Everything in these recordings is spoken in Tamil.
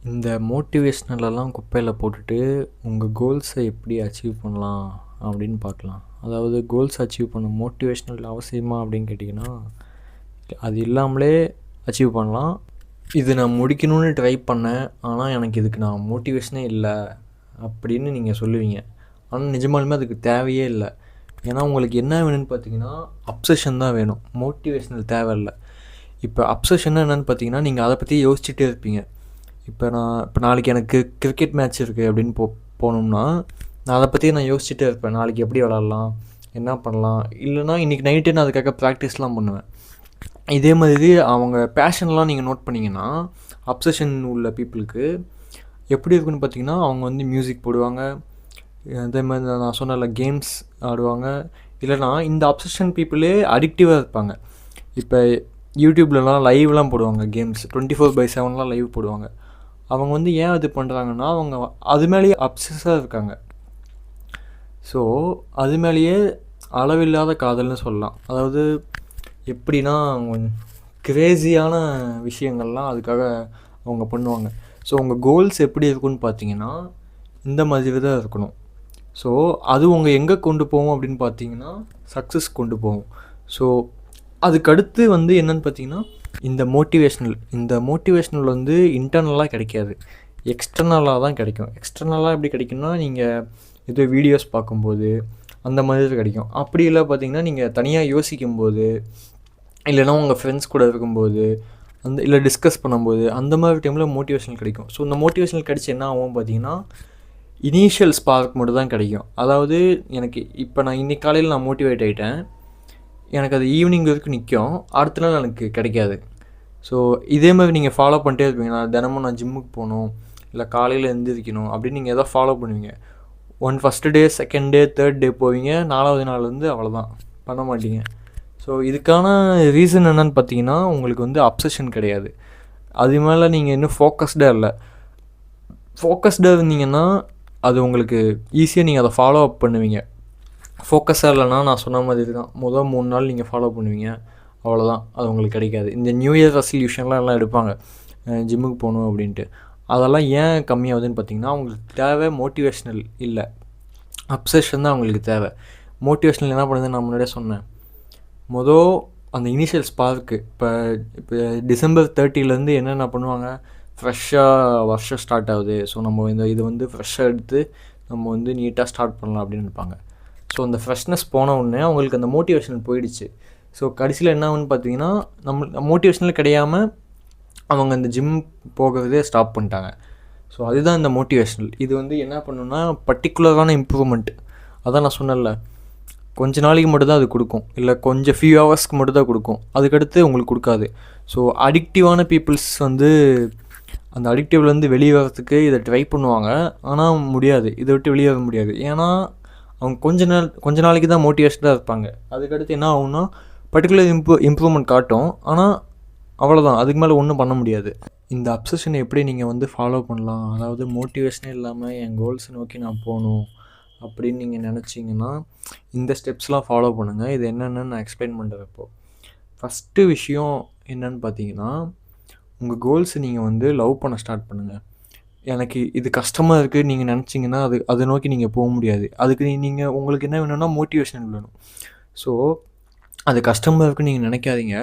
இந்த மோட்டிவேஷ்னலெல்லாம் குப்பையில் போட்டுட்டு உங்கள் கோல்ஸை எப்படி அச்சீவ் பண்ணலாம் அப்படின்னு பார்க்கலாம். அதாவது கோல்ஸ் அச்சீவ் பண்ண மோட்டிவேஷ்னல் அவசியமா அப்படின்னு கேட்டிங்கன்னா, அது இல்லாமலே அச்சீவ் பண்ணலாம். இது நான் முடிக்கணும்னு ட்ரை பண்ணேன், ஆனால் எனக்கு இதுக்கு நான் மோட்டிவேஷனே இல்லை அப்படின்னு நீங்கள் சொல்லுவீங்க. ஆனால் நிஜமாலுமே அதுக்கு தேவையே இல்லை. ஏன்னா உங்களுக்கு என்ன வேணும்னு பார்த்தீங்கன்னா, அப்சஷன் தான் வேணும், மோட்டிவேஷ்னல் தேவையில்லை. இப்போ அப்சஷன்னா என்னென்னு பார்த்தீங்கன்னா, நீங்கள் அதை பற்றி யோசிச்சுட்டே இருப்பீங்க. இப்போ நாளைக்கு எனக்கு கிரிக்கெட் மேட்ச் இருக்குது அப்படின்னு போனோம்னா, நான் அதை பற்றி நான் யோசிச்சுட்டே இருப்பேன். நாளைக்கு எப்படி விளாட்லாம், என்ன பண்ணலாம், இல்லைனா இன்றைக்கி நைட்டே நான் அதுக்காக ப்ராக்டிஸ்லாம் பண்ணுவேன். இதே மாதிரி அவங்க பேஷன்லாம் நீங்கள் நோட் பண்ணிங்கன்னா, அப்சஷன் உள்ள பீப்புளுக்கு எப்படி இருக்குன்னு பார்த்தீங்கன்னா, அவங்க வந்து மியூசிக் போடுவாங்க, அதே மாதிரி நான் சொன்னல கேம்ஸ் ஆடுவாங்க. இல்லைனா இந்த அப்சஷன் பீப்புளே அடிக்டிவாக இருப்பாங்க. இப்போ யூடியூப்லலாம் லைவ்லாம் போடுவாங்க, கேம்ஸ் 24/7 லைவ் போடுவாங்க. அவங்க வந்து ஏன் இது பண்ணுறாங்கன்னா, அவங்க அது மேலேயே அப்சஸாக இருக்காங்க. ஸோ அது மேலேயே அளவில்லாத காதல்னு சொல்லலாம். அதாவது எப்படின்னா, கிரேஸியான விஷயங்கள்லாம் அதுக்காக அவங்க பண்ணுவாங்க. ஸோ உங்கள் கோல்ஸ் எப்படி இருக்குன்னு பார்த்தீங்கன்னா, இந்த மாதிரி தான் இருக்கணும். ஸோ அது உங்கள் எங்கே கொண்டு போகும் அப்படின்னு பார்த்தீங்கன்னா, சக்ஸஸ் கொண்டு போகும். ஸோ அதுக்கடுத்து வந்து என்னென்னு பார்த்தீங்கன்னா, இந்த மோட்டிவேஷ்னல் வந்து இன்டர்னலாக கிடைக்காது, எக்ஸ்டர்னலாக தான் கிடைக்கும். எக்ஸ்டர்னலாக எப்படி கிடைக்கும்னா, நீங்கள் ஏதோ வீடியோஸ் பார்க்கும்போது அந்த மாதிரி கிடைக்கும். அப்படி இல்லை பார்த்தீங்கன்னா, நீங்கள் தனியாக யோசிக்கும்போது, இல்லைனா உங்கள் ஃப்ரெண்ட்ஸ் கூட இருக்கும்போது, இல்லை டிஸ்கஸ் பண்ணும்போது, அந்த மாதிரி டைமில் மோட்டிவேஷனல் கிடைக்கும். ஸோ இந்த மோட்டிவேஷனல் கிடைச்சி என்ன ஆகும் பார்த்தீங்கன்னா, இனிஷியல் ஸ்பார்க் மட்டும் தான் கிடைக்கும். அதாவது எனக்கு இப்போ நான் இன்றைக்கி காலையில் நான் மோட்டிவேட் ஆகிட்டேன், எனக்கு அது ஈவினிங் வரைக்கும் நிற்கும், அடுத்த நாள் எனக்கு கிடைக்காது. ஸோ இதே மாதிரி நீங்கள் ஃபாலோ பண்ணிட்டே இருப்பீங்க. தினமும் நான் ஜிம்முக்கு போகணும், இல்லை காலையில் எழுந்திரிக்கணும் அப்படின்னு நீங்கள் எதாவது ஃபாலோ பண்ணுவீங்க. First day, second day, third day போவீங்க, 4வது நாள் வந்து அவ்வளோதான், பண்ண மாட்டீங்க. ஸோ இதுக்கான ரீசன் என்னென்னு பார்த்தீங்கன்னா, உங்களுக்கு வந்து அப்சஷன் கிடையாது. அது மேலே நீங்கள் இன்னும் ஃபோக்கஸ்டாக இல்லை. ஃபோக்கஸ்டாக இருந்தீங்கன்னா அது உங்களுக்கு ஈஸியாக நீங்கள் அதை ஃபாலோ அப் பண்ணுவீங்க. ஃபோக்கஸாக இல்லைனா நான் சொன்ன மாதிரி தான், 3 நாள் நீங்கள் ஃபாலோ பண்ணுவீங்க, அவ்வளோதான், அது உங்களுக்கு கிடைக்காது. இந்த நியூ இயர் ரெசல்யூஷன்லாம் எல்லாம் எடுப்பாங்க, ஜிம்முக்கு போகணும் அப்படின்ட்டு. அதெல்லாம் ஏன் கம்மியாகுதுன்னு பார்த்தீங்கன்னா, அவங்களுக்கு தேவை மோட்டிவேஷ்னல் இல்லை, அப்சஷன் தான் அவங்களுக்கு தேவை. மோட்டிவேஷ்னல் என்ன பண்ணுதுன்னு நான் முன்னாடியே சொன்னேன். அந்த இனிஷியல் ஸ்பார்க்கு இப்போ டிசம்பர் 30 என்னென்ன பண்ணுவாங்க, ஃப்ரெஷ்ஷாக வருஷம் ஸ்டார்ட் ஆகுது, ஸோ நம்ம இது வந்து ஃப்ரெஷ்ஷாக எடுத்து நம்ம வந்து நீட்டாக ஸ்டார்ட் பண்ணலாம் அப்படின்னு நினைப்பாங்க. ஸோ அந்த ஃப்ரெஷ்னஸ் போன உடனே அவங்களுக்கு அந்த மோட்டிவேஷன் போயிடுச்சு. ஸோ கடைசியில் என்ன ஆகுன்னு பார்த்தீங்கன்னா, மோட்டிவேஷனல் கிடையாமல் அவங்க அந்த ஜிம் போகிறதே ஸ்டாப் பண்ணிட்டாங்க. ஸோ அதுதான் இந்த மோட்டிவேஷ்னல். இது வந்து என்ன பண்ணுன்னா, பர்டிகுலரான இம்ப்ரூவ்மெண்ட். அதான் நான் சொன்னேன்ல, கொஞ்ச நாளைக்கு மட்டும் தான் அது கொடுக்கும், இல்லை கொஞ்சம் ஃபியூ ஹவர்ஸ்க்கு மட்டும் தான் கொடுக்கும், அதுக்கடுத்து உங்களுக்கு கொடுக்காது. ஸோ அடிக்டிவான பீப்புள்ஸ் வந்து அந்த அடிக்டிவ்லேருந்து வெளியே வரத்துக்கு இதை ட்ரை பண்ணுவாங்க, ஆனால் முடியாது, இதை விட்டு வெளியே வர முடியாது. ஏன்னா அவங்க கொஞ்ச நாளைக்கு தான் மோட்டிவேஷனாக இருப்பாங்க, அதுக்கடுத்து என்ன ஆகும்னா பர்டிகுலர் இம்ப்ரூவ்மெண்ட் காட்டும், ஆனால் அவ்வளோதான், அதுக்கு மேலே ஒன்றும் பண்ண முடியாது. இந்த அப்சஷனை எப்படி நீங்கள் வந்து ஃபாலோ பண்ணலாம், அதாவது மோட்டிவேஷனே இல்லாமல் என் கோல்ஸை நோக்கி நான் போகணும் அப்படின்னு நீங்கள் நினச்சிங்கன்னா, இந்த ஸ்டெப்ஸ்லாம் ஃபாலோ பண்ணுங்கள். இது என்னென்னு நான் எக்ஸ்பிளைன் பண்ணுறேன். இப்போது ஃபஸ்ட்டு விஷயம் என்னென்னு பார்த்தீங்கன்னா, உங்கள் கோல்ஸை நீங்கள் வந்து லவ் பண்ண ஸ்டார்ட் பண்ணுங்கள். எனக்கு இது கஷ்டமாக இருக்குது நீங்கள் நினச்சிங்கன்னா, அதை நோக்கி நீங்கள் போக முடியாது. அதுக்கு உங்களுக்கு என்ன வேணும்னா, மோட்டிவேஷன் வேணும். ஸோ அது கஷ்டமாக இருக்குன்னு நீங்கள் நினைக்காதீங்க,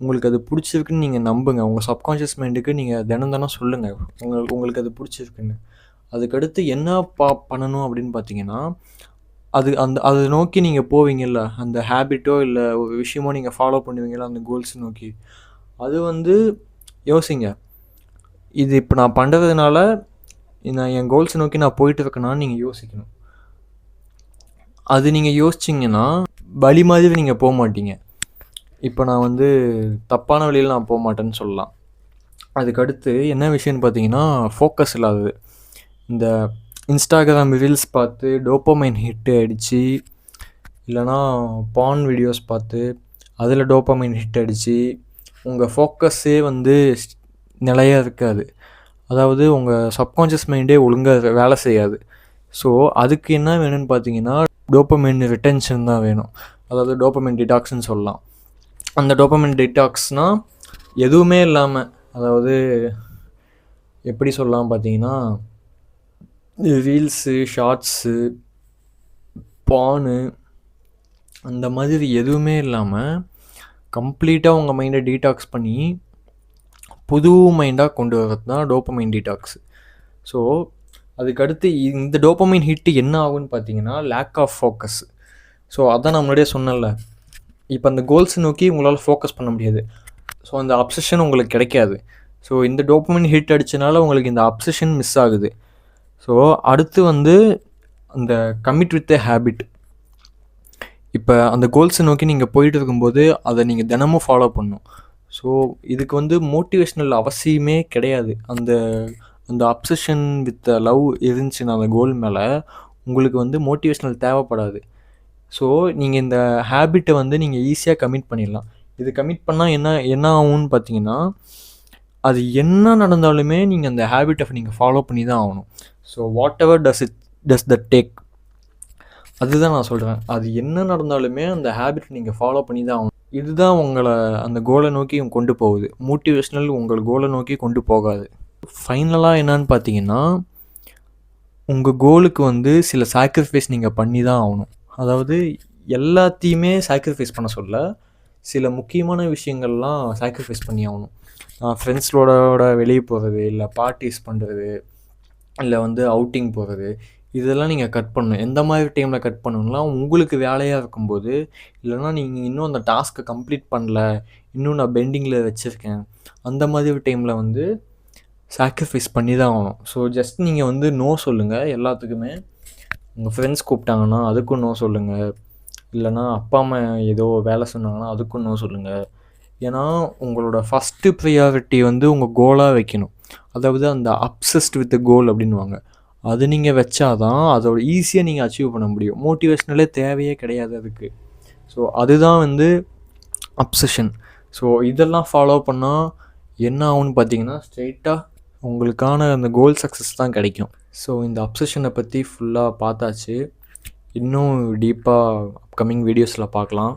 உங்களுக்கு அது பிடிச்சிருக்குன்னு நீங்கள் நம்புங்க. உங்கள் சப்கான்ஷியஸ் மைண்டுக்கு நீங்கள் தினம் சொல்லுங்கள் உங்களுக்கு அது பிடிச்சிருக்குன்னு. அதுக்கடுத்து என்ன பண்ணணும் அப்படின்னு பார்த்தீங்கன்னா, அதை நோக்கி நீங்கள் போவீங்கள்ல, அந்த ஹேபிட்டோ இல்லை ஒரு விஷயமோ நீங்கள் ஃபாலோ பண்ணுவீங்களா அந்த கோல்ஸ் நோக்கி, அது வந்து யோசிங்க. இது இப்போ நான் பண்ணுறதுனால நான் என் கோல்ஸை நோக்கி நான் போயிட்டு இருக்கேனான்னு நீங்கள் யோசிக்கணும். அது நீங்கள் யோசிச்சிங்கன்னா வழி மாதிரி நீங்கள் போக மாட்டீங்க. இப்போ நான் வந்து தப்பான வழியில் நான் போக மாட்டேன்னு சொல்லலாம். அதுக்கடுத்து என்ன விஷயம்னு பார்த்தீங்கன்னா, ஃபோக்கஸ் இல்லாதது. இந்த இன்ஸ்டாகிராம் ரீல்ஸ் பார்த்து டோப்பமைன் ஹிட் அடித்து, இல்லைனா பான் வீடியோஸ் பார்த்து அதில் டோப்பமைன் ஹிட் அடித்து உங்கள் ஃபோக்கஸே வந்து நிலையாக இருக்காது. அதாவது உங்கள் சப்கான்ஷியஸ் மைண்டே ஒழுங்காக வேலை செய்யாது. ஸோ அதுக்கு என்ன வேணும்னு பார்த்தீங்கன்னா, டோப்பமைன் ரிட்டென்ஷன் தான் வேணும். அதாவது டோப்பமைன் டிடாக்ஸ்ன்னு சொல்லலாம். அந்த டோப்பமைன் டிடாக்ஸ்னால் எதுவுமே இல்லாமல், அதாவது எப்படி சொல்லலாம் பார்த்தீங்கன்னா, ரீல்ஸு, ஷார்ட்ஸு, பானு அந்த மாதிரி எதுவுமே இல்லாமல் கம்ப்ளீட்டாக உங்கள் மைண்டை டீடாக்ஸ் பண்ணி புது மைண்டாக கொண்டு வரது தான் டோப்பமைன் டீடாக்ஸ். ஸோ அதுக்கடுத்து இந்த டோப்பமைன் ஹிட்டு என்ன ஆகுன்னு பார்த்தீங்கன்னா லேக் ஆஃப் ஃபோக்கஸ். ஸோ அதான் நான் முன்னாடியே சொன்னேன்ல, இப்போ அந்த கோல்ஸை நோக்கி உங்களால் ஃபோக்கஸ் பண்ண முடியாது. ஸோ அந்த அப்சஷன் உங்களுக்கு கிடைக்காது. ஸோ இந்த டோப்பமைன் ஹிட் அடித்தனால உங்களுக்கு இந்த அப்சஷன் மிஸ் ஆகுது. ஸோ அடுத்து அந்த கமிட் வித் எ ஹேபிட். இப்போ அந்த கோல்ஸை நோக்கி நீங்கள் போயிட்டு இருக்கும்போது அதை நீங்கள் தினமும் ஃபாலோ பண்ணணும். ஸோ இதுக்கு மோட்டிவேஷ்னல் அவசியமே கிடையாது. அந்த அந்த அப்சஷன் வித் லவ் இருந்துச்சுன்னா அந்த கோல் மேலே உங்களுக்கு மோட்டிவேஷ்னல் தேவைப்படாது. ஸோ நீங்கள் இந்த ஹேபிட்டை நீங்கள் ஈஸியாக கமிட் பண்ணிடலாம். இது கமிட் பண்ணால் என்ன ஆகும்னு பார்த்தீங்கன்னா, அது என்ன நடந்தாலுமே நீங்கள் அந்த ஹேபிட்டை நீங்கள் ஃபாலோ பண்ணி தான் ஆகணும். So what ever does that take, அதுதான் நான் சொல்கிறேன். அது என்ன நடந்தாலுமே அந்த ஹேபிட் நீங்கள் ஃபாலோ பண்ணி தான் ஆகணும். இதுதான் உங்களை அந்த கோலை நோக்கி கொண்டு போகுது. மோட்டிவேஷ்னல் உங்கள் கோலை நோக்கி கொண்டு போகாது. ஃபைனலாக என்னன்னு பார்த்தீங்கன்னா, உங்கள் கோலுக்கு சில சாக்ரிஃபைஸ் நீங்கள் பண்ணி தான் ஆகணும். அதாவது எல்லாத்தையுமே சாக்ரிஃபைஸ் பண்ண சொல்ல, சில முக்கியமான விஷயங்கள்லாம் சாக்ரிஃபைஸ் பண்ணி ஆகணும். ஃப்ரெண்ட்ஸோட வெளியே போகிறது, இல்லை பார்ட்டிஸ் பண்ணுறது, இல்லை அவுட்டிங் போகிறது, இதெல்லாம் நீங்கள் கட் பண்ணணும். எந்த மாதிரி டைமில் கட் பண்ணணும்னா, உங்களுக்கு வேலையாக இருக்கும்போது, இல்லைனா நீங்கள் இன்னும் அந்த டாஸ்க்கை கம்ப்ளீட் பண்ணல, இன்னும் நான் பெண்டிங்கில் வச்சுருக்கேன், அந்த மாதிரி டைமில் சாக்ரிஃபைஸ் பண்ணி தான் ஆகணும். ஸோ ஜஸ்ட் நீங்கள் நோ சொல்லுங்கள் எல்லாத்துக்குமே. உங்கள் ஃப்ரெண்ட்ஸ் கூப்பிட்டாங்கன்னா அதுக்கும் நோ சொல்லுங்கள். இல்லைனா அப்பா அம்மா ஏதோ வேலை சொன்னாங்கன்னா அதுக்கும் நோ சொல்லுங்கள். ஏன்னா உங்களோட ஃபஸ்ட்டு ப்ரையாரிட்டி உங்கள் கோலாக வைக்கணும். அதாவது அந்த அப்சஸ்ட் வித் கோல் அப்படின்வாங்க. அது நீங்கள் வச்சாதான் அதோட ஈஸியாக நீங்கள் அச்சீவ் பண்ண முடியும். மோட்டிவேஷ்னலே தேவையே கிடையாது அதுக்கு. ஸோ அதுதான் அப்சஷன். ஸோ இதெல்லாம் ஃபாலோ பண்ணால் என்ன ஆகும்னு பார்த்தீங்கன்னா, ஸ்ட்ரெயிட்டாக உங்களுக்கான அந்த கோல் சக்ஸஸ் தான் கிடைக்கும். ஸோ இந்த அப்சஷனை பற்றி ஃபுல்லாக பார்த்தாச்சு. இன்னும் டீப்பாக அப்கமிங் வீடியோஸில் பார்க்கலாம்.